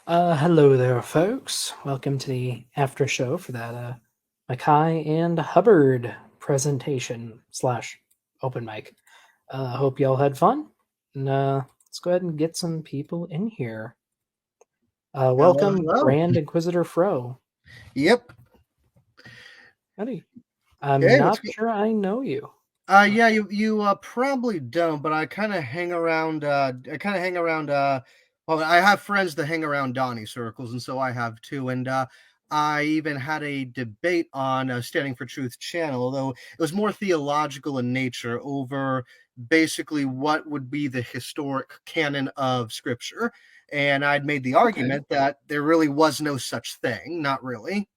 Hello there, folks. Welcome to the after show for that Mackay and Hubbard presentation slash open mic. Hope y'all had fun. And let's go ahead and get some people in here. Hello, Welcome, hello. Grand Inquisitor Fro. Yep. Howdy. I'm Hey, not sure I know you. yeah, you probably don't, but I kind of hang around. Well, I have friends that hang around Donnie circles, and so I have too. And I even had a debate on Standing for Truth channel, although it was more theological in nature, over basically what would be the historic canon of Scripture. And I'd made the argument that there really was no such thing, not really.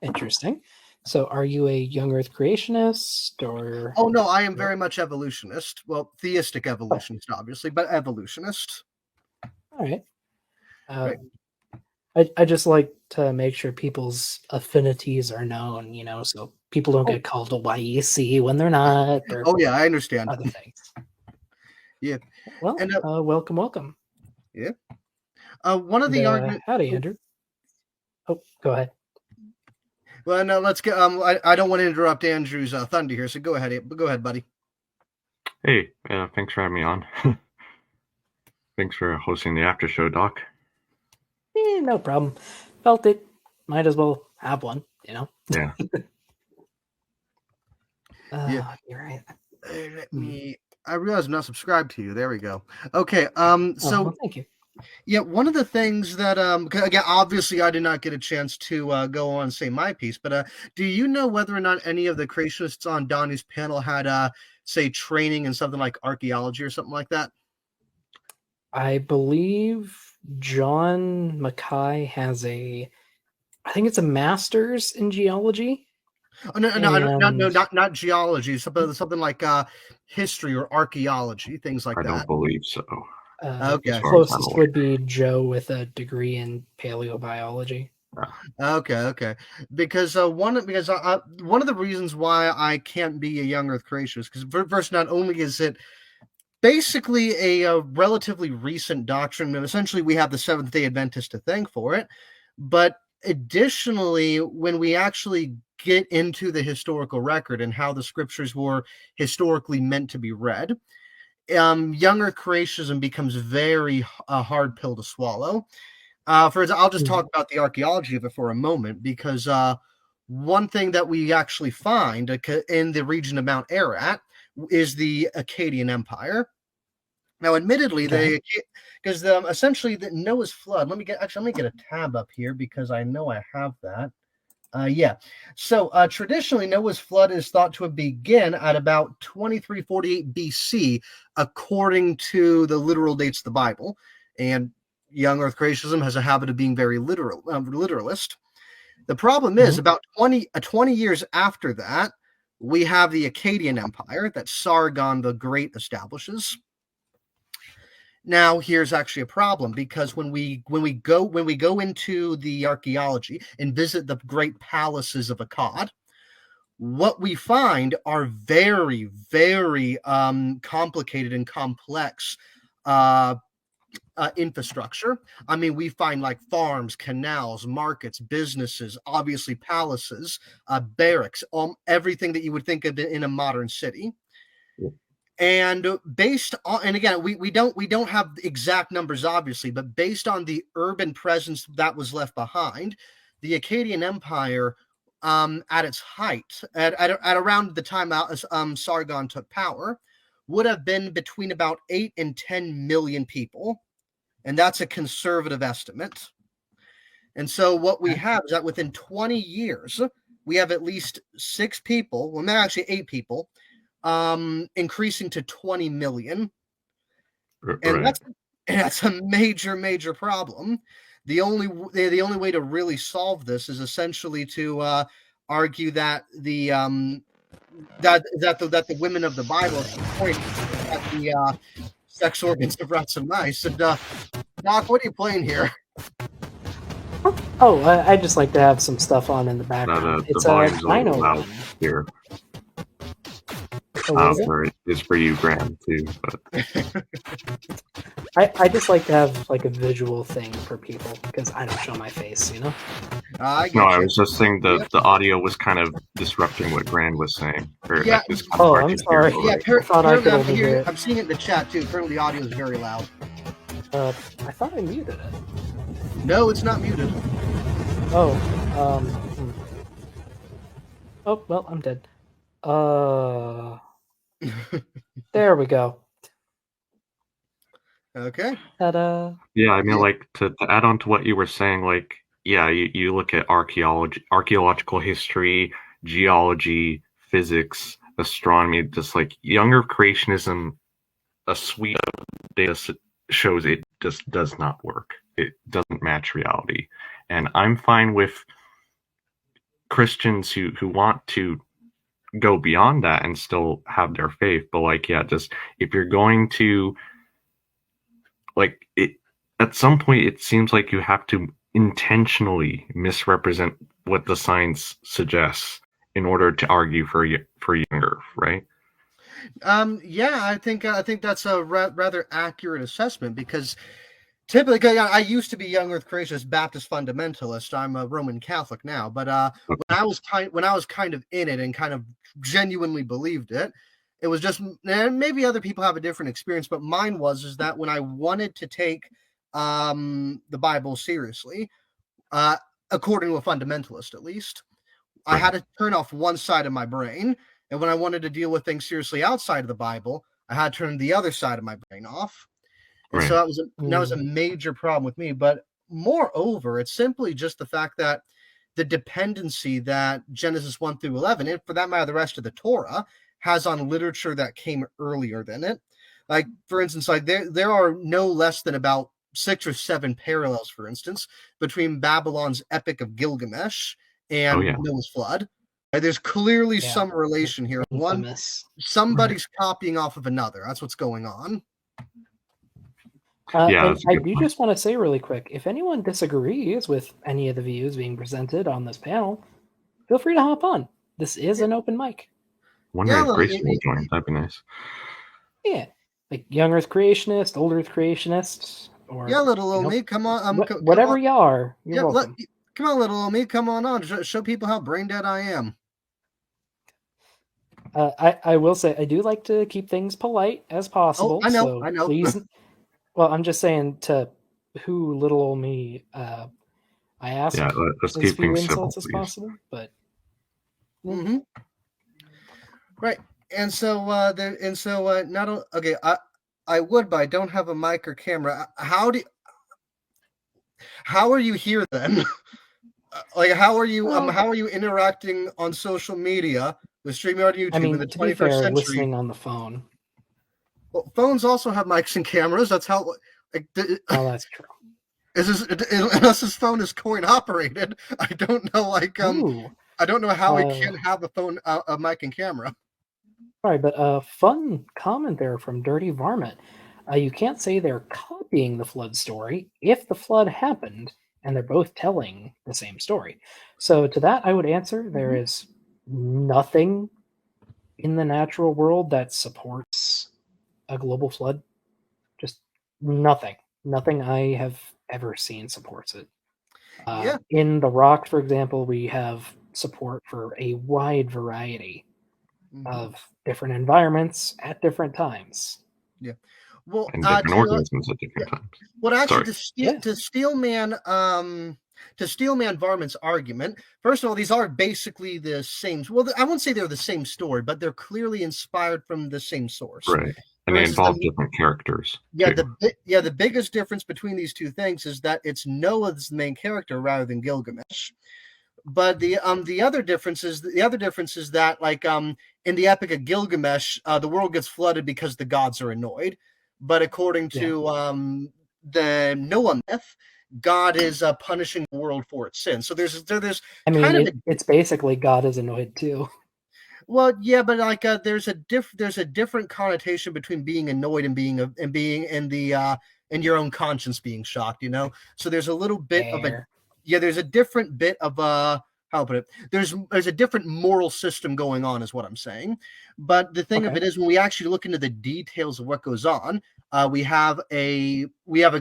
Interesting. So, are you a young Earth creationist or? Oh no, I am very much evolutionist. Well, theistic evolutionist, obviously, but evolutionist. All right. Right. I just like to make sure people's affinities are known, so people don't Oh, get called a YEC when they're not, or oh yeah, I understand. other things. Yeah, Well, and welcome. yeah, one of And the arguments. howdy, Andrew. Oh, go ahead. Well, no, let's get. I don't want to interrupt Andrew's thunder here, so go ahead, buddy. Hey, thanks for having me on. Thanks for hosting the after show, Doc. No problem. Felt it. Might as well have one, Yeah. Yeah. You're right. Let me. I realize I'm not subscribed to you. There we go. Okay. So well, thank you. yeah, one of the things that 'cause again, obviously, I did not get a chance to go on and say my piece, but do you know whether or not any of the creationists on Donnie's panel had say training in something like archaeology or something like that? I believe John Mackay has I think it's a master's in geology. Oh, no, not geology. Something like history or archaeology, things like I that. don't believe so. Okay. Closest would be Joe with a degree in paleobiology. Okay. Because one of the reasons why I can't be a young Earth creationist, because first, not only is it basically a relatively recent doctrine, and essentially we have the Seventh-day Adventist to thank for it, but additionally, when we actually get into the historical record and how the scriptures were historically meant to be read, younger creationism becomes very hard pill to swallow. I'll just talk about the archaeology of it for a moment, because one thing that we actually find in the region of Mount Ararat is the Akkadian Empire. Now, admittedly, because essentially the Noah's flood. Let me get a tab up here because I know I have that. Yeah. So traditionally, Noah's flood is thought to have begun at about 2348 BC, according to the literal dates of the Bible. And young Earth creationism has a habit of being very literalist. The problem is about 20 years after that, we have the Akkadian Empire that Sargon the Great establishes. Now, here's actually a problem, because when we go into the archaeology and visit the great palaces of Akkad, what we find are very, very complicated and complex infrastructure. I mean, we find like farms, canals, markets, businesses, obviously palaces, barracks, everything that you would think of in a modern city. And based on, and again, we don't have exact numbers, obviously, but based on the urban presence that was left behind, the Akkadian Empire, at its height, at around the time Sargon took power, would have been between about 8 and 10 million people, and that's a conservative estimate. And so what we have is that within 20 years, we have at least 6 people, well, actually 8 people, increasing to 20 million. And that's a major problem. The only way to really solve this is essentially to argue that the women of the Bible point at the sex organs of rats and mice. And Doc, what are you playing here? Oh, I just like to have some stuff on in the background. It's a Deino here. Oh, it's for you, Graham, too. But I just like to have like a visual thing for people because I don't show my face, you know. I get No, I you. was just saying Yep. the audio was kind of disrupting what Grand was saying. Or Yeah. it's kind of Oh, hard I'm to hear. sorry. Yeah, I thought I could only hear it. I'm seeing it in the chat too. Apparently, the audio is very loud. I thought I muted it. No, it's not muted. Oh, hmm. Oh well, I'm dead. There we go. Okay. Ta-da! Yeah, I mean, Yeah. like to add on to what you were saying, like, yeah, you look at archaeological history, geology, physics, astronomy, just like younger creationism, a suite of data shows it just does not work. It doesn't match reality. And I'm fine with Christians who want to go beyond that and still have their faith. But like, yeah, just if you're going to like it at some point it seems like you have to intentionally misrepresent what the science suggests in order to argue for younger, right? Yeah, I think that's a rather accurate assessment because typically, I used to be young Earth creationist Baptist fundamentalist. I'm a Roman Catholic now, but when I was kind of in it and kind of genuinely believed it, it was just, and maybe other people have a different experience, but mine is that when I wanted to take the Bible seriously, according to a fundamentalist at least, I had to turn off one side of my brain, and when I wanted to deal with things seriously outside of the Bible, I had to turn the other side of my brain off. And so that was a major problem with me. But moreover, it's simply just the fact that the dependency that Genesis 1 through 11, and for that matter, the rest of the Torah, has on literature that came earlier than it. Like, for instance, like there are no less than about 6 or 7 parallels, for instance, between Babylon's Epic of Gilgamesh and Noah's flood. There's clearly some relation here. Somebody's copying off of another. That's what's going on. And I do just want to say really quick, if anyone disagrees with any of the views being presented on this panel, feel free to hop on. This is an open mic. Wondering if Grayson will join. That'd be nice. Yeah, like young Earth creationist, old Earth creationist, or little old me, come on, whatever you are, you're welcome. Come on, little old me, come on, show people how brain dead I am. I will say I do like to keep things polite as possible. Oh, I know. Please, well, I'm just saying to who little old me. I ask let's as keep few things insults simple, as possible, but right. And so not okay. I would, but I don't have a mic or camera. How are you here then? Like, how are you interacting on social media with StreamYard and YouTube in the 21st century? Listening on the phone. Well, phones also have mics and cameras. That's how. Oh, that's true. Unless his phone is coin operated, I don't know. I don't know how it can have a phone, a mic and camera. All right, but a fun comment there from Dirty Varmint. You can't say they're copying the flood story if the flood happened and they're both telling the same story. So to that, I would answer there is nothing in the natural world that supports a global flood. Just nothing. Nothing I have ever seen supports it. In the rocks, for example, we have support for a wide variety of different environments at different times. Yeah. Well, and different organisms at different times. Well, actually, to Steelman Varmint's argument, first of all, these are basically the same. Well, I won't say they're the same story, but they're clearly inspired from the same source. Right. And they involve different characters. Yeah, the biggest difference between these two things is that it's Noah's the main character rather than Gilgamesh. But the other difference is that like in the Epic of Gilgamesh, the world gets flooded because the gods are annoyed. But according to the Noah myth, God is punishing the world for its sin. So there's it's basically God is annoyed too. Well, yeah, but like there's a different connotation between being annoyed and being in your own conscience being shocked, you know. So there's a little bit of there's a different bit of how to put it. There's a different moral system going on, is what I'm saying. But the thing of it is, when we actually look into the details of what goes on, we have a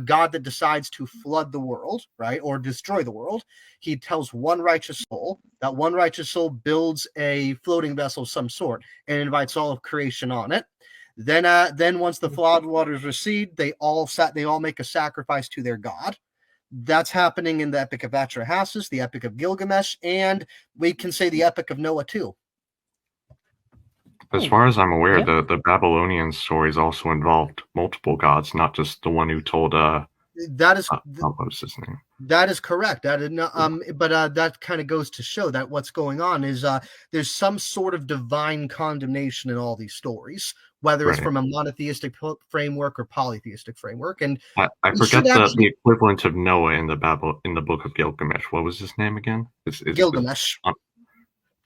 god that decides to flood the world, right, or destroy the world. He tells one righteous soul. That one righteous soul builds a floating vessel of some sort and invites all of creation on it. Then once the flood waters recede, they all make a sacrifice to their god. That's happening in the Epic of Atrahasis, the Epic of Gilgamesh, and we can say the Epic of Noah too. As far as I'm aware, Yeah. the Babylonian stories also involved multiple gods, not just the one who told That is what was his name? That is correct. That is not, but that kind of goes to show that what's going on is there's some sort of divine condemnation in all these stories, whether it's Right. from a monotheistic framework or polytheistic framework. And I we should forget actually- the equivalent of Noah in the Book of Gilgamesh. What was his name again? Gilgamesh.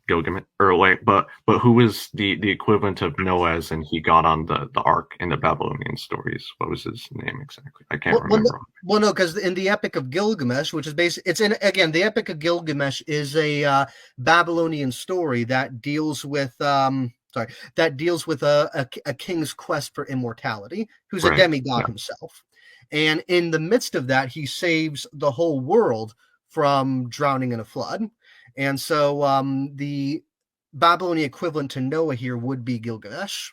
Gilgamesh, or like, but who is the equivalent of Noah as in he got on the ark in the Babylonian stories? What was his name exactly? I can't remember. Well, no, because in the Epic of Gilgamesh, which is the Epic of Gilgamesh is a Babylonian story that deals with a king's quest for immortality, who's a demigod himself, and in the midst of that, he saves the whole world from drowning in a flood. And so the Babylonian equivalent to Noah here would be Gilgamesh.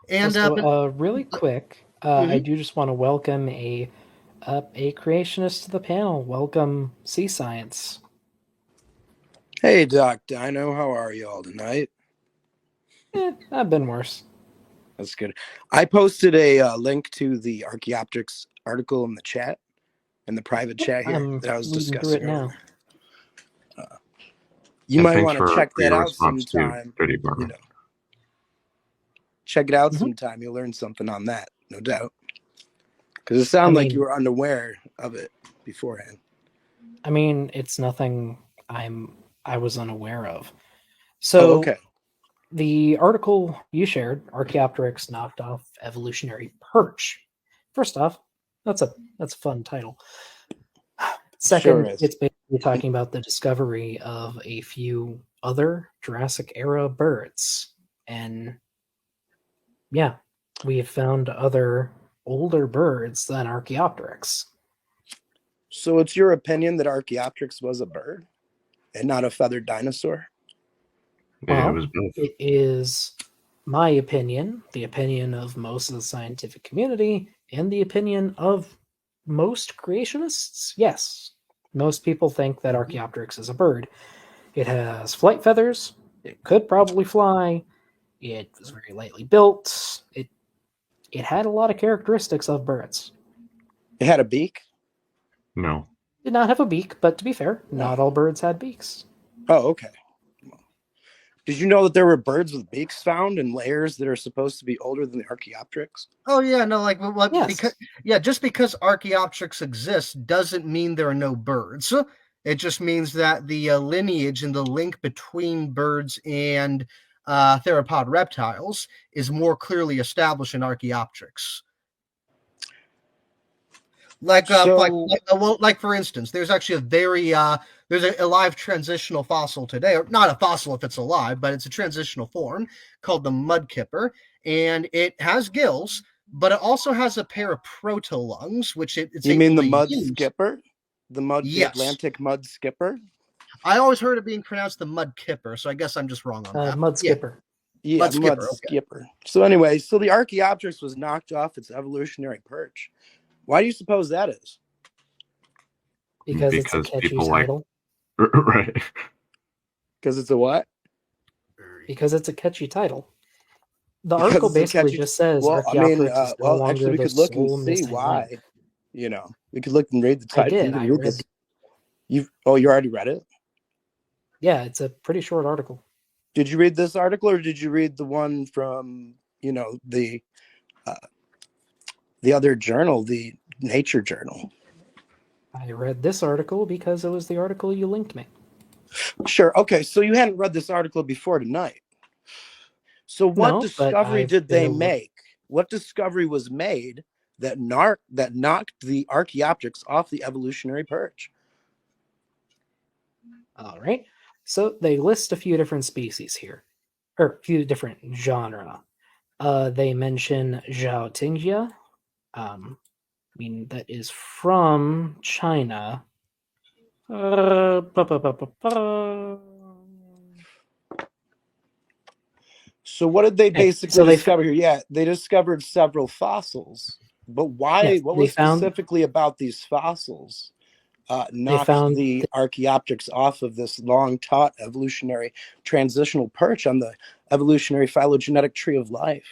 And really quick, I do just want to welcome a creationist to the panel. Welcome, Sea Science. Hey, Doc Deino, how are you all tonight? I've been worse. That's good. I posted a link to the Archeopteryx article in the chat, in the private chat here that I was discussing now. You might want to check that out sometime. Check it out sometime. You'll learn something on that, no doubt. Because it sounded like you were unaware of it beforehand. I mean, it's nothing I was unaware of. So, the article you shared, Archeopteryx knocked off evolutionary perch. First off, that's a fun title. Second, it's basically talking about the discovery of a few other Jurassic era birds. And yeah, we have found other older birds than Archeopteryx. So it's your opinion that Archeopteryx was a bird and not a feathered dinosaur? Well, it is my opinion, the opinion of most of the scientific community, and the opinion of most creationists. Yes, most people think that Archeopteryx is a bird. It has flight feathers. It could probably fly. It was very lightly built. It had a lot of characteristics of birds. It had a beak? No. It did not have a beak, but to be fair, not all birds had beaks. Oh, okay. Did you know that there were birds with beaks found in layers that are supposed to be older than the Archeopteryx? Oh yeah, no, just because Archeopteryx exists doesn't mean there are no birds. It just means that the lineage and the link between birds and theropod reptiles is more clearly established in Archeopteryx. Like for instance, there's actually a very there's a live transitional fossil today, or not a fossil if it's alive, but it's a transitional form called the mudkipper, and it has gills, but it also has a pair of proto-lungs, which it's You mean the mud skipper? The Atlantic mud skipper? I always heard it being pronounced the mudkipper, so I guess I'm just wrong on that. Mud skipper. Yeah, mud skipper. So anyway, so the Archeopteryx was knocked off its evolutionary perch. Why do you suppose that is? Because it's a catchy title. Right. Because it's a what? Because it's a catchy title. The article basically just says Archeopteryx is no longer actually, we could look and see why. Link. You know, we could look and read the title. I read. You already read it? Yeah, it's a pretty short article. Did you read this article, or did you read the one from the other journal, the Nature Journal? I read this article because it was the article you linked me. Sure. Okay, so you hadn't read this article before tonight. So what discovery did they make? What discovery was made that knocked the Archaeopteryx off the evolutionary perch. All right. So they list a few different species here, or a few different genera. They mention Zhaotingia. I mean, that is from China. So what did they basically they discover here? Yeah, they discovered several fossils. But why? Yes, what they was found- specifically about these fossils knocked found the Archaeopteryx off of this long-taught evolutionary transitional perch on the evolutionary phylogenetic tree of life?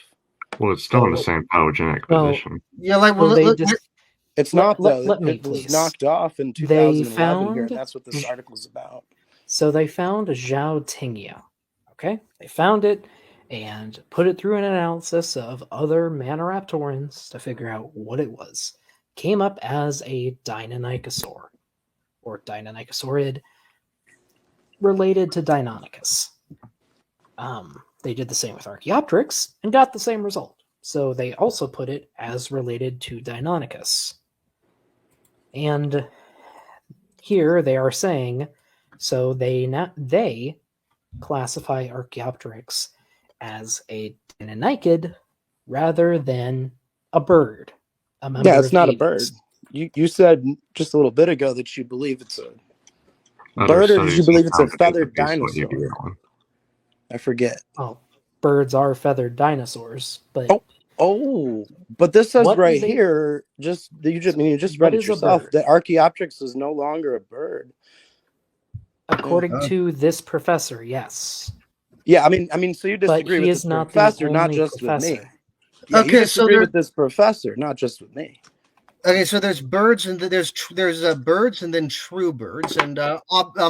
Well, it's still in the same phylogenetic position. Yeah, like Well, they it's not though. Let me, it was please. knocked off in 2011 here, and that's what this article is about. So they found Zhaotingia. Okay, they found it and put it through an analysis of other Maniraptorans to figure out what it was. Came up as a Deinonychosaur, or Deinonychosaurid, related to Deinonychus. They did the same with Archaeopteryx and got the same result. So they also put it as related to Deinonychus. And here they are saying, so they classify Archaeopteryx as a Deinonychid rather than a bird. Yeah, it's not a bird. You said just a little bit ago that you believe it's a bird, or did you believe it's a feathered dinosaur? I forget. Oh, birds are feathered dinosaurs, but but this says right here, you just read it yourself, that Archaeopteryx is no longer a bird. According to this professor, yes. Yeah, I mean, so you disagree with this professor, not just with me. Yeah, okay, you disagree with this professor, not just with me. Okay, so there's birds and there's birds and then true birds, and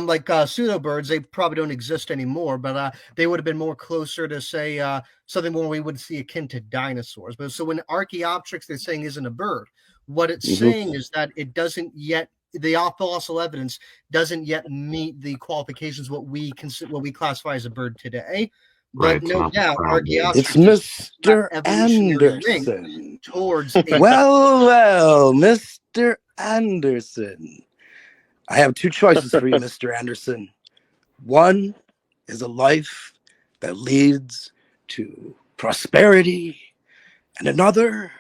like pseudo birds, they probably don't exist anymore, but they would have been more closer to say something more we would see akin to dinosaurs. But so when Archaeopteryx they're saying isn't a bird, what it's saying is that it doesn't yet, the fossil evidence doesn't yet meet the qualifications what we classify as a bird today. But no doubt, Archaeopteryx. It's Mr. Anderson. Towards well, Mr. Anderson. I have two choices for you, Mr. Anderson. One is a life that leads to prosperity, and another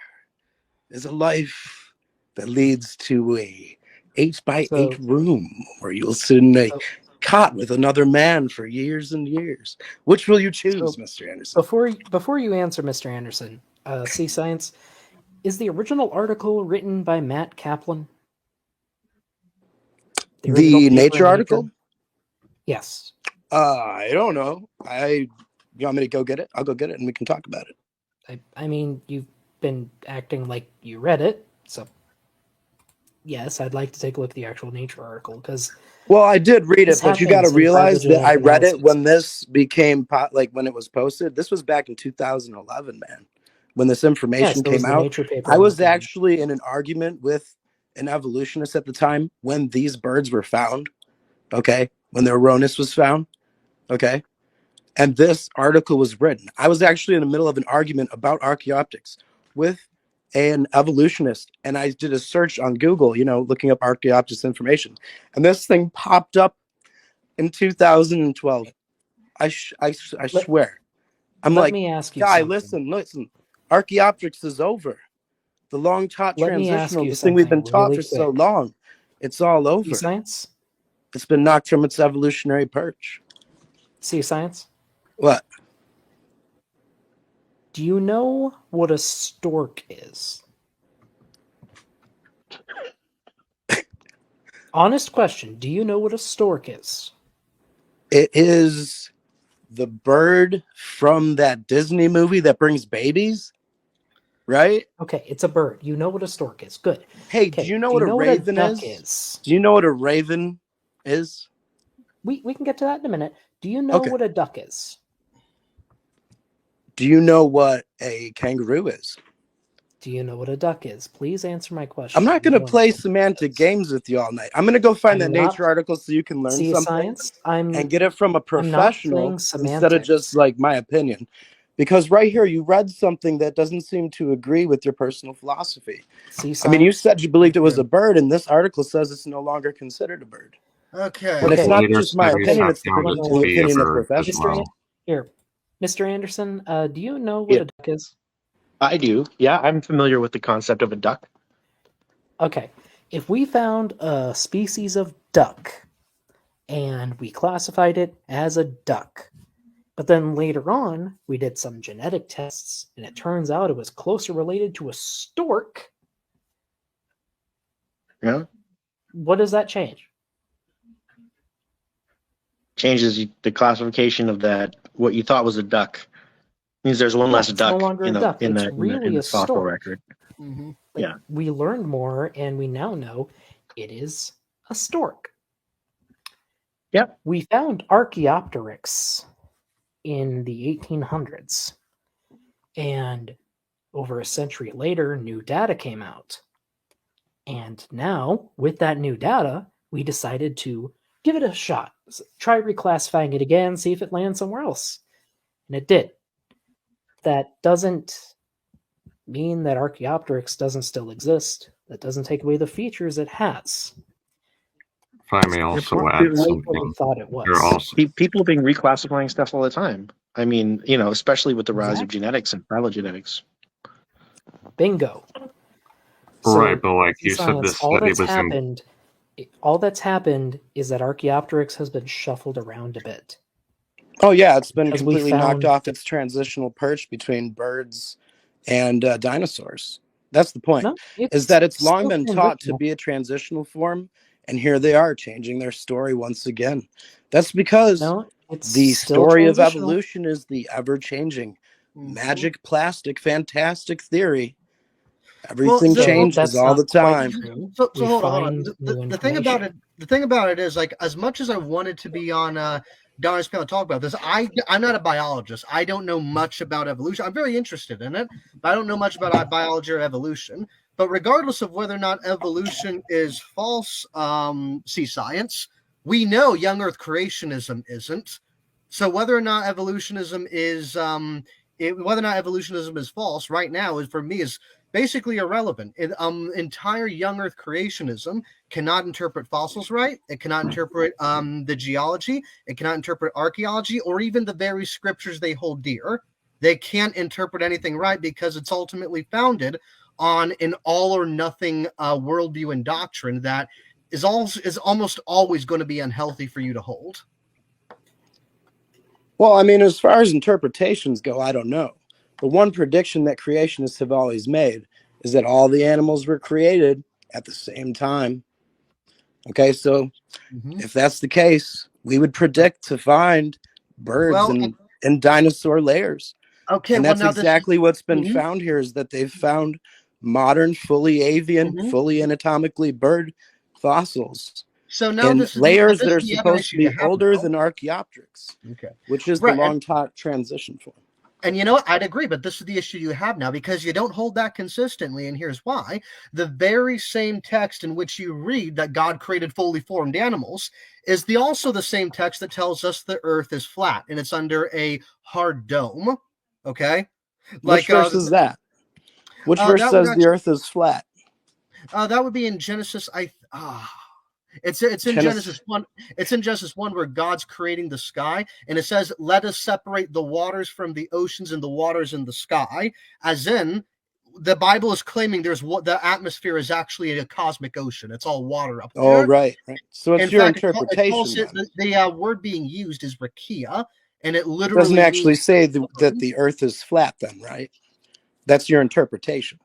is a life that leads to a 8x8 room where you'll sit in a cot with another man for years and years. Which will you choose, Mr. Anderson? Before you answer, Mr. Anderson, Sea Science, is the original article written by Matt Kaplan? The Nature article? Yes. I don't know. You want me to go get it? I'll go get it and we can talk about it. I mean, you've been acting like you read it, so yes, I'd like to take a look at the actual Nature article, because well, I did read it, but you got to realize that I read it when this became when it was posted. This was back in 2011, man. When this information came out, I was actually in an argument with an evolutionist at the time when these birds were found. Okay, when the Erroneous was found. Okay, and this article was written. I was actually in the middle of an argument about Archaeopteryx with an evolutionist, and I did a search on Google, looking up Archaeopteryx information, and this thing popped up in 2012. I swear. Let me ask you guy, something. listen. Archaeopteryx is over. The long-taught transitional, the thing we've been taught for so long, it's all over. Sea Science? It's been knocked from its evolutionary perch. Sea Science? What? Do you know what a stork is? Honest question. Do you know what a stork is? It is the bird from that Disney movie that brings babies, right? Okay, it's a bird. You know what a stork is. Good. Hey, do you know what a raven is? Do you know what a raven is? We can get to that in a minute. Do you know what a duck is? Do you know what a kangaroo is? Do you know what a duck is? Please answer my question. I'm not going to play semantic games with you all night. I'm going to go find that Nature article so you can learn something and get it from a professional instead of just like my opinion. Because right here, you read something that doesn't seem to agree with your personal philosophy. I mean, you said you believed it was a bird, and this article says it's no longer considered a bird. Okay. And it's not just my opinion, it's the opinion of professionals. Well. Here, Mr. Anderson, do you know what a duck is? I do. Yeah, I'm familiar with the concept of a duck. Okay. If we found a species of duck and we classified it as a duck, but then later on we did some genetic tests and it turns out it was closer related to a stork. Yeah. What does that change? Changes the classification of that, what you thought was a duck. Means there's one less duck no longer in a duck. in it's the, really in the a fossil stork. record. Mm-hmm. Like, we learned more and we now know it is a stork. Yep. We found Archeopteryx in the 1800s. And over a century later, new data came out. And now, with that new data, we decided to give it a shot. Try reclassifying it again, see if it lands somewhere else. And it did. That doesn't mean that Archeopteryx doesn't still exist. That doesn't take away the features it has. If I may also add something, thought it was. People have been reclassifying stuff all the time. I mean, especially with the rise of genetics and phylogenetics. Bingo. Right, but like you said, all that's happened is that Archeopteryx has been shuffled around a bit. Oh yeah, it's been completely knocked off its transitional perch between birds and dinosaurs. That's the point. No, is that it's long been taught to be a transitional form, and here they are changing their story once again. That's because the story of evolution is the ever-changing, magic, plastic, fantastic theory. Everything changes all the time. So hold on. The thing about it is, like, as much as I wanted to be on Donna's panel to talk about this, I'm not a biologist. I don't know much about evolution. I'm very interested in it, but I don't know much about biology or evolution. But regardless of whether or not evolution is false, science, we know young Earth creationism isn't. So whether or not evolutionism is false right now is, for me, is basically irrelevant. Entire young Earth creationism cannot interpret fossils right. It cannot interpret the geology. It cannot interpret archaeology or even the very scriptures they hold dear. They can't interpret anything right because it's ultimately founded on an all or nothing worldview and doctrine that is almost always going to be unhealthy for you to hold. Well, I mean, as far as interpretations go, I don't know. But one prediction that creationists have always made is that all the animals were created at the same time. Okay, so if that's the case, we would predict to find birds in dinosaur layers. Okay, and that's exactly what's been found here, is that they've found modern, fully avian, fully anatomically bird fossils. So now in layers that are supposed to be older than Archeopteryx, which is the long-taught transition form. And you know what? I'd agree, but this is the issue you have now, because you don't hold that consistently, and here's why. The very same text in which you read that God created fully formed animals is also the same text that tells us the Earth is flat, and it's under a hard dome, okay? Which verse is that? Which verse says the Earth is flat? That would be in Genesis. It's in Genesis 1. It's in Genesis 1 where God's creating the sky, and it says, "Let us separate the waters from the oceans and the waters in the sky." As in, the Bible is claiming the atmosphere is actually a cosmic ocean. It's all water up there. Oh, right. So it's your interpretation. The word being used is rakia, and it literally doesn't actually say that the Earth is flat. Then, right? That's your interpretation.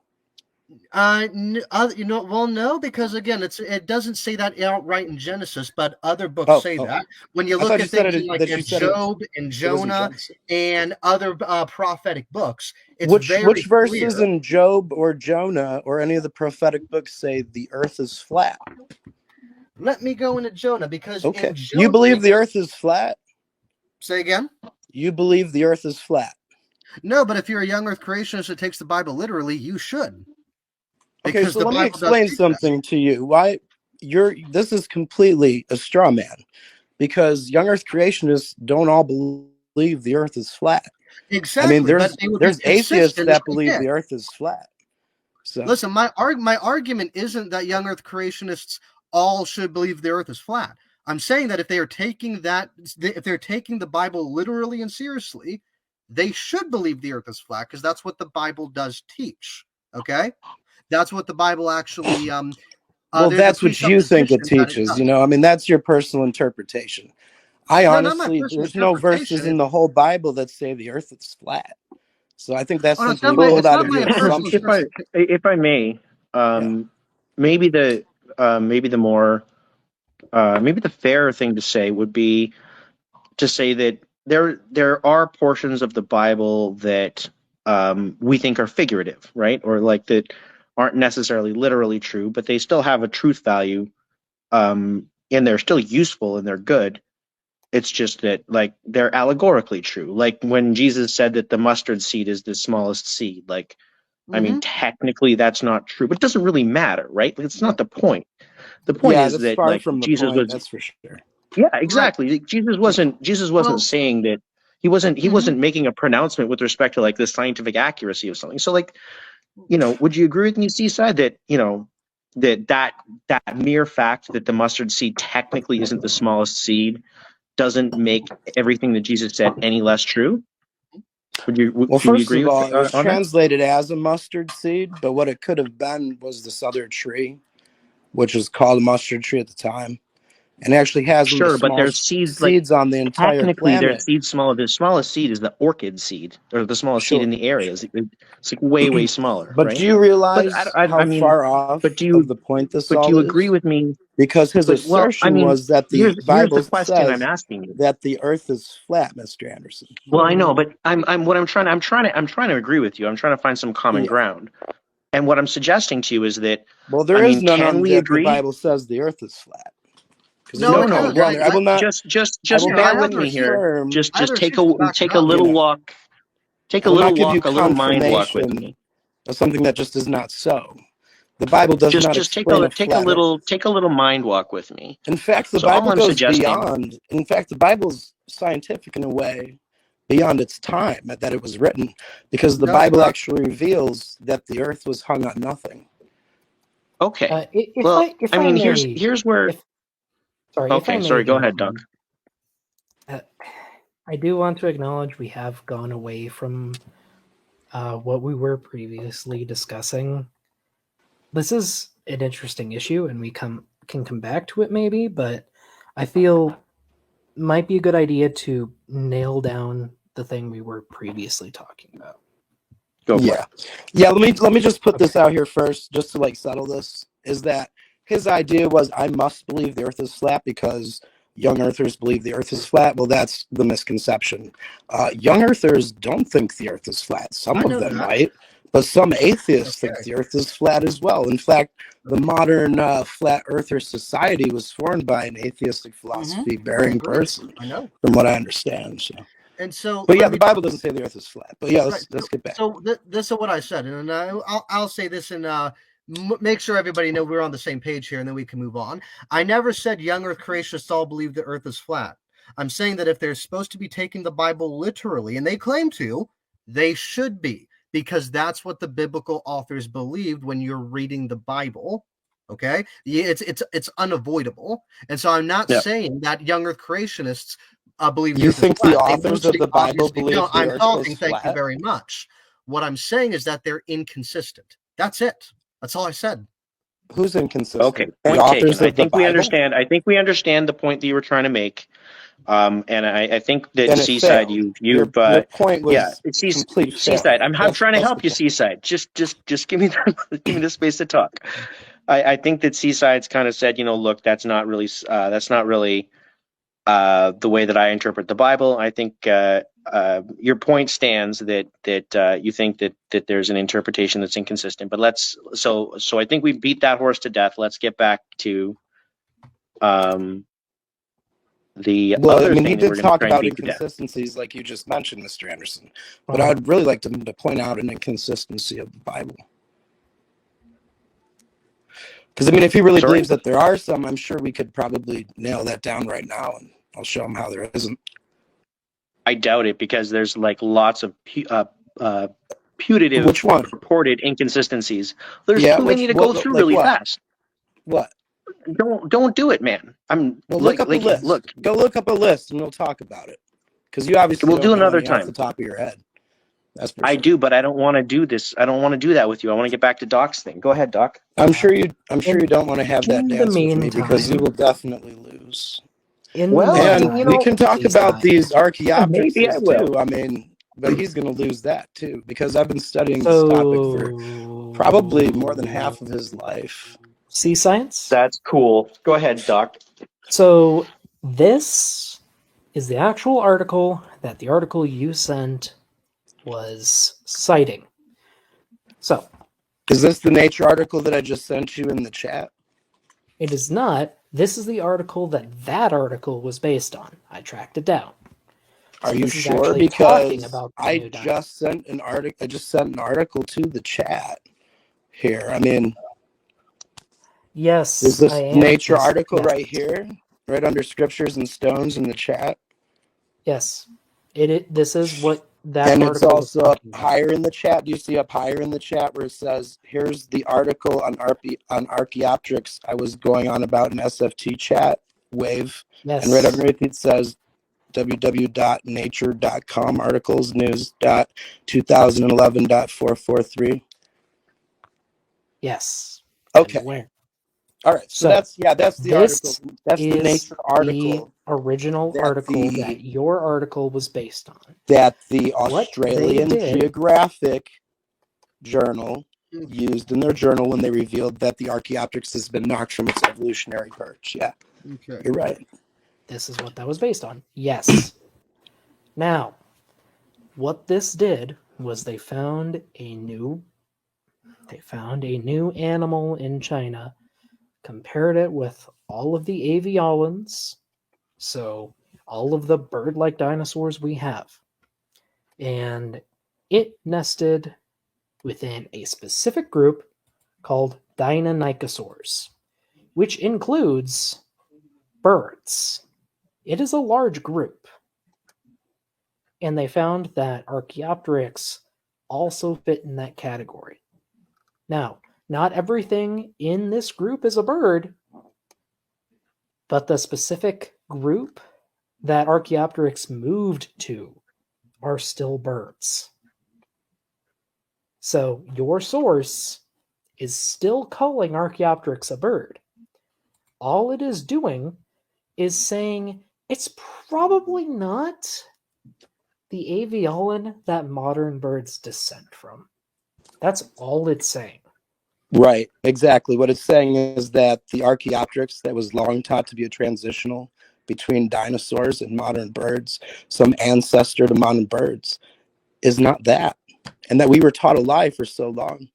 No, because again, it doesn't say that outright in Genesis, but other books say that. When you look at things like Job and Jonah and other prophetic books, which verses in Job or Jonah or any of the prophetic books say the Earth is flat? Let me go into Jonah, because in Jonah, you believe the Earth is flat? Say again? You believe the Earth is flat? No, but if you're a young Earth creationist that takes the Bible literally, you should. Okay, so let me explain something to you. This is completely a straw man, because young Earth creationists don't all believe the Earth is flat. Exactly. I mean, there's atheists that believe the Earth is flat. So listen, my argument isn't that young Earth creationists all should believe the Earth is flat. I'm saying that if they're taking the Bible literally and seriously, they should believe the Earth is flat because that's what the Bible does teach. Okay, that's what the Bible actually. Well, that's what you think it teaches. You know, I mean, that's your personal interpretation. Honestly, there's no verses in the whole Bible that say the Earth is flat. So I think that's simply pulled out of your assumption. If I may, maybe the fair thing to say would be to say that there are portions of the Bible that we think are figurative, right? Or like that aren't necessarily literally true, but they still have a truth value, and they're still useful and they're good. It's just that like they're allegorically true. Like when Jesus said that the mustard seed is the smallest seed, like I mean, technically that's not true, but it doesn't really matter, right? It's not the point. The point is that far like from Jesus point, was, that's for sure. yeah, exactly. Right. Jesus wasn't saying that he wasn't making a pronouncement with respect to like the scientific accuracy of something. So like, you know, would you agree with me, Seaside, that, you know, that mere fact that the mustard seed technically isn't the smallest seed doesn't make everything that Jesus said any less true? Well, first of all, it was translated as a mustard seed, but what it could have been was this other tree, which was called a mustard tree at the time, and actually has one of the smallest seeds on the entire planet. There's seeds smaller. The smallest seed is the orchid seed, or the smallest seed in the area. It's like way smaller. But right? do you realize how far off of the point this all is? But do you agree with me? Because his assertion was that the Bible question I'm asking you. That the Earth is flat, Mr. Anderson. Well, I know, but I'm trying to agree with you. I'm trying to find some common ground. And what I'm suggesting to you is that there is none on that the Bible says the Earth is flat. No. I will not. Just bear with me here. Just take a little walk. Take a little walk, a little mind walk with me. Of something that just is not so. The Bible does not explain take a little mind walk with me. In fact, the Bible goes beyond. In fact, the Bible's scientific in a way beyond its time that it was written, because the Bible actually reveals that the Earth was hung on nothing. Okay. Here's where. Sorry. Go ahead, Doug. I do want to acknowledge we have gone away from what we were previously discussing. This is an interesting issue, and we can come back to it maybe, but I feel might be a good idea to nail down the thing we were previously talking about. Yeah. Let me just put this out here first, just to like settle this. Is that his idea was I must believe the Earth is flat because young Earthers believe the Earth is flat. Well, that's the misconception. Young Earthers don't think the Earth is flat. Some of them might. But some atheists think the Earth is flat as well. In fact, the modern flat earther society was formed by an atheistic philosophy-bearing person, from what I understand. So. And so, but yeah, the Bible doesn't say the Earth is flat. But yeah, let's get back. So this is what I said, and I'll say this and make sure everybody know we're on the same page here, and then we can move on. I never said young Earth creationists all believe the Earth is flat. I'm saying that if they're supposed to be taking the Bible literally, and they claim to, they should be. Because that's what the biblical authors believed when you're reading the Bible. Okay, it's unavoidable, and so I'm not saying that young Earth creationists believe. You think the authors of the Bible believe the I'm Earth talking. is flat? Thank you very much. What I'm saying is that they're inconsistent. That's it. That's all I said. Who's inconsistent? Okay, point taken. I think we understand. I think we understand the point that you were trying to make. And I think that Seaside, your point was complete Seaside. I'm trying to help you, Seaside. Just give me the space to talk. I think that Seaside's kind of said, look, that's not really the way that I interpret the Bible. I think your point stands that you think that there's an interpretation that's inconsistent. But so I think we beat that horse to death. Let's get back to he did talk about inconsistencies like you just mentioned, Mr. Anderson. But I'd really like to point out an inconsistency of the Bible. Because, if he really believes that there are some, I'm sure we could probably nail that down right now, and I'll show him how there isn't. I doubt it, because there's like lots of putative Which one? reported inconsistencies. There's too many to go through really fast. What? Don't do it, man. Look up a list. Go look up a list and we'll talk about it. Because you obviously we'll don't do know another any time off the top of your head. That's for I sure. do, but I don't want to do this. I don't want to do that with you. I want to get back to Doc's thing. Go ahead, Doc. I'm sure you don't want to have that dance with me, because you will definitely lose. We can talk about these Archeopteryxes too. I mean, but he's going to lose that too, because I've been studying this topic for probably more than half of his life. Sea science? That's cool. Go ahead, Doc. So this is the actual article that the article you sent was citing. So, is this the Nature article that I just sent you in the chat? It is not. This is the article that article was based on. I tracked it down. Are you sure? Because I just sent an article. I just sent an article to the chat here. I mean, yes, is this Nature article right here, right under Scriptures and Stones in the chat? Yes, this is what that. And it's also up higher in the chat. Do you see up higher in the chat where it says, "Here's the article on Archeopteryx I was going on about in SFT chat wave." Yes. And right underneath it says www.nature.com articles news.2011.443. Yes. Okay. All right. So that's the article. That's the Nature article. The original article that your article was based on. That the Australian Geographic Journal used in their journal when they revealed that the Archeopteryx has been knocked from its evolutionary perch. Yeah. Okay. You're right. This is what that was based on. Yes. Now, what this did was they found a new animal in China, compared it with all of the aviolans, so all of the bird-like dinosaurs we have, and it nested within a specific group called Deinonychosaurs, which includes birds. It is a large group. And they found that Archeopteryx also fit in that category. Now, not everything in this group is a bird, but the specific group that Archeopteryx moved to are still birds. So your source is still calling Archeopteryx a bird. All it is doing is saying it's probably not the aviolin that modern birds descend from. That's all it's saying. Right, exactly. What it's saying is that the Archeopteryx that was long taught to be a transitional between dinosaurs and modern birds, some ancestor to modern birds, is not that. And that we were taught a lie for so long.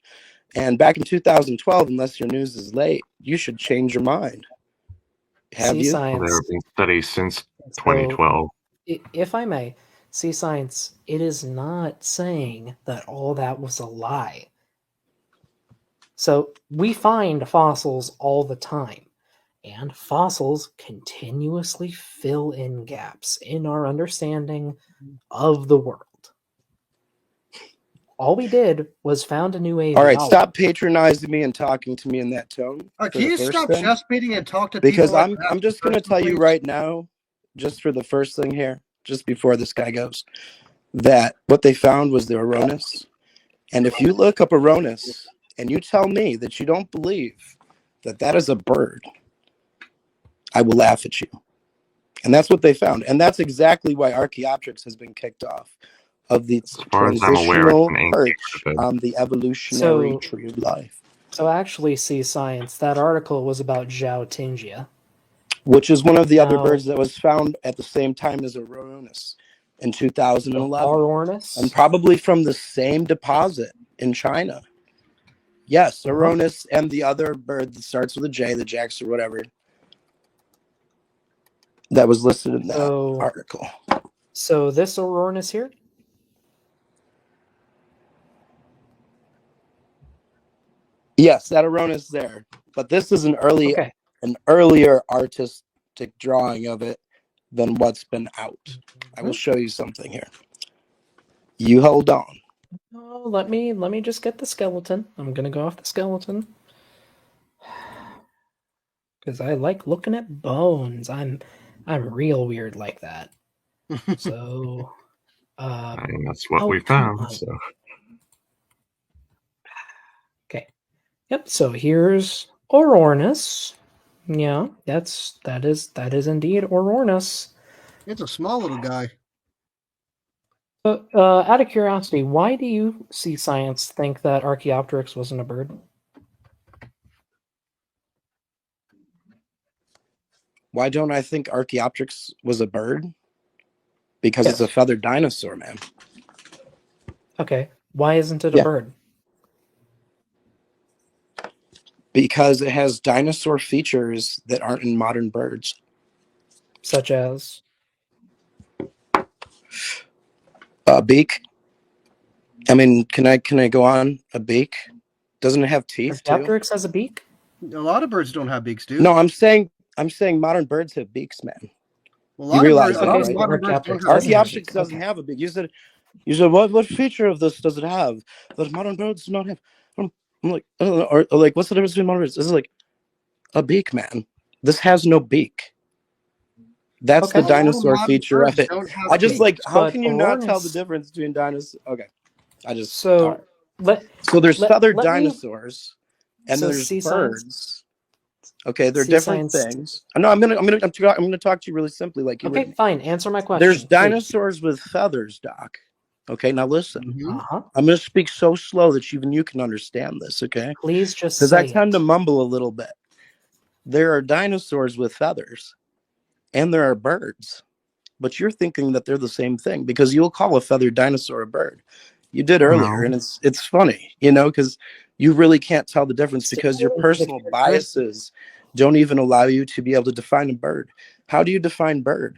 And back in 2012, unless your news is late, you should change your mind. Have you? Well, there have been studies since 2012. If I may, Sea Science, it is not saying that all that was a lie. So we find fossils all the time, and fossils continuously fill in gaps in our understanding of the world. All we did was found a new aviolin. All right, stop patronizing me and talking to me in that tone. Can you stop chest beating and talk to people? Because like I'm just going to tell you right now, just for the first thing here, just before this guy goes, that what they found was the Aronis. And if you look up Aronis and you tell me that you don't believe that that is a bird, I will laugh at you. And that's what they found. And that's exactly why Archeopteryx has been kicked off of the transitional perch on the evolutionary tree of life. So actually, Sea Science, that article was about Zhaotingia, which is one of the other birds that was found at the same time as Aronis in 2011. Aronis? And probably from the same deposit in China. Yes, Aronis and the other bird that starts with a J, the Jax or whatever, that was listed in that article. So this Aronis here? Yes, that Aronis there. But this is an earlier artistic drawing of it than what's been out. I will show you something here. You hold on. Oh, let me just get the skeleton. I'm gonna go off the skeleton because I like looking at bones. I'm real weird like that. So, I mean, that's what we found. So. Okay. Yep. So here's Orornis. Yeah, that is indeed Orornis. It's a small little guy. Out of curiosity, why do you see science think that Archeopteryx wasn't a bird? Why don't I think Archeopteryx was a bird? Because it's a feathered dinosaur, man. Okay. Why isn't it a bird? Because it has dinosaur features that aren't in modern birds. Such as? A beak. I mean, can I go on? A beak? Doesn't it have teeth too? Archeopteryx has a beak? A lot of birds don't have beaks, dude. No, I'm saying modern birds have beaks, man. Well, you realize that, right? Archeopteryx doesn't have a beak. You said what feature of this does it have that modern birds do not have? I'm like, I don't know, or like, what's the difference between modern birds? This is like a beak, man. This has no beak. That's the dinosaur feature of it. I just like, how can you not tell the difference between dinosaurs? Okay, I just so there's feathered dinosaurs and there's birds. Okay, they're different things. No, I'm gonna talk to you really simply, like you. Okay, fine. Answer my question. There's dinosaurs with feathers, Doc. Okay, now listen. I'm gonna speak so slow that even you can understand this. Okay, please just because I tend to mumble a little bit. There are dinosaurs with feathers, and there are birds, but you're thinking that they're the same thing because you'll call a feathered dinosaur a bird. You did earlier, and it's funny, because you really can't tell the difference because your personal biases don't even allow you to be able to define a bird. How do you define bird?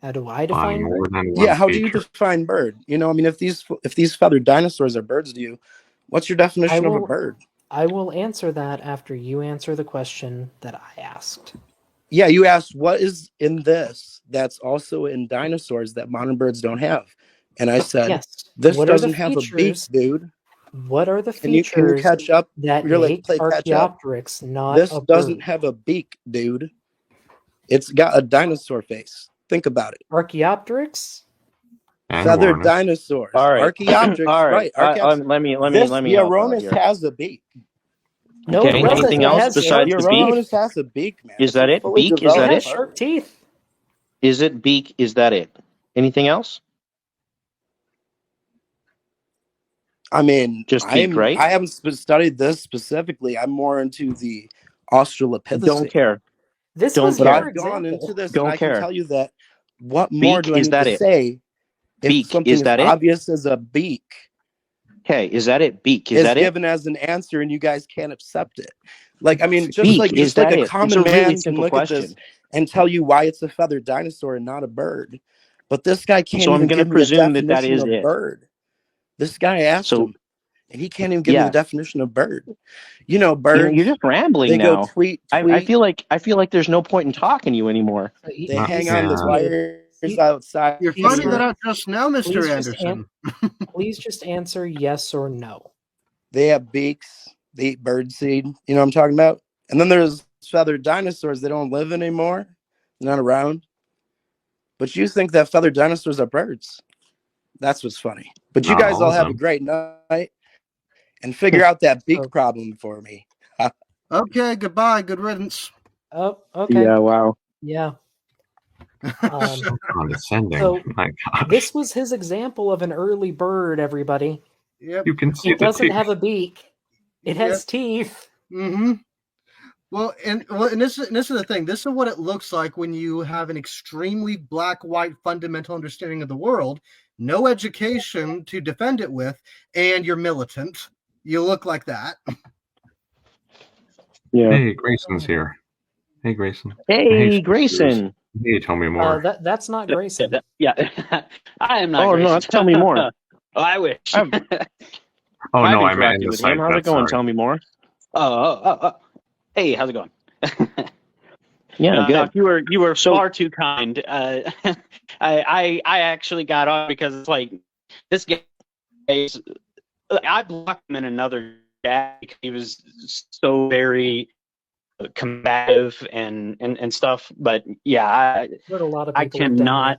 How do I define bird? Yeah, how do you define bird? I mean, if these feathered dinosaurs are birds to you, what's your definition of a bird? I will answer that after you answer the question that I asked. Yeah, you asked what is in this that's also in dinosaurs that modern birds don't have. And I said, yes. This doesn't have a beak, dude. What are the features can you catch up? That make Archeopteryx not this a bird? Doesn't have a beak, dude. It's got a dinosaur face. Think about it. Archeopteryx? Feathered dinosaurs. All right. Archeopteryx. All right. Let me the Aronis has a beak. No, okay, anything else besides the beak? Aronis has a beak, man. Is that it? Beak? Is that it? Sharp teeth. Is it beak? Is that it? Anything else? I mean, just beak, right? I haven't studied this specifically. I'm more into the Australopithecus. Don't care. This don't. Was but I've gone into this, don't and care. I can tell you that. What more do I need to say? Beak. If something is obvious as a beak. Okay, is that it? Beak. Is that it? Given as an answer, and you guys can't accept it. Like, I mean, just beak, like a common man really can look question. At this and tell you why it's a feathered dinosaur and not a bird. But this guy can't so even give me a definition that is of it. bird. This guy asked him, and he can't even give me the definition of bird. Birds. You're just rambling they now. Go tweet. I feel like there's no point in talking to you anymore. They hang on the wires outside. You're finding that out just now, Mr. Anderson. Please just answer yes or no. They have beaks. They eat bird seed. You know what I'm talking about? And then there's feathered dinosaurs. They don't live anymore. They're not around. But you think that feathered dinosaurs are birds. That's what's funny. But you guys all have a great night. And figure out that beak problem for me. Okay, goodbye. Good riddance. Oh, okay. Yeah, wow. Yeah. So condescending. So my gosh. This was his example of an early bird, everybody. Yep. You can see it doesn't have a beak. It has teeth. Mm-hmm. Well, and this is the thing. This is what it looks like when you have an extremely black-white fundamental understanding of the world, no education to defend it with, and you're militant. You look like that. Yeah. Hey, Grayson's here. Hey, Grayson. Hey, Grayson. Hey, tell me more. That's not Grayson. Yeah, I am not. Oh Grayson. No, tell me more. I wish. Oh no, I meant in the site. How's it going? Tell me more. Oh. Hey, how's it going? Yeah, good. You were far too kind. I actually got on because it's like this guy. I blocked him in another chat because he was so very combative and stuff. But yeah, I cannot.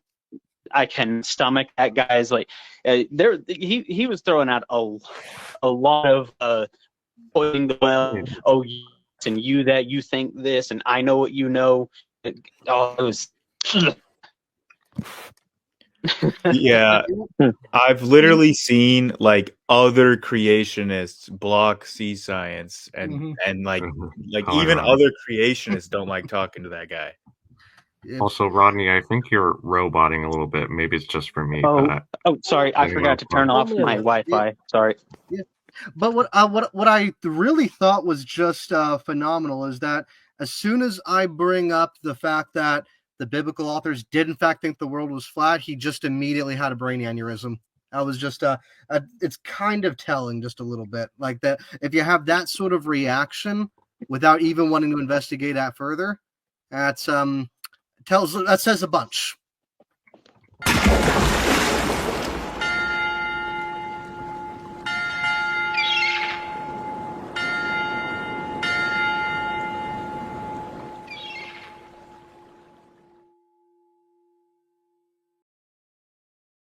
I can stomach that guy's like there. He was throwing out a lot of pointing the well. Oh, and you that you think this, and I know what you know. Oh, it was. Yeah, I've literally seen like other creationists block sea science, and like even other creationists don't like talking to that guy. Also, Rodney, I think you're roboting a little bit. Maybe it's just for me. Oh, sorry, I forgot to turn off my Wi-Fi. Yeah. Sorry. Yeah. But what I really thought was just phenomenal is that as soon as I bring up the fact that the biblical authors did in fact think the world was flat, he just immediately had a brain aneurysm. I was just it's kind of telling just a little bit like that. If you have that sort of reaction without even wanting to investigate that further, that says a bunch.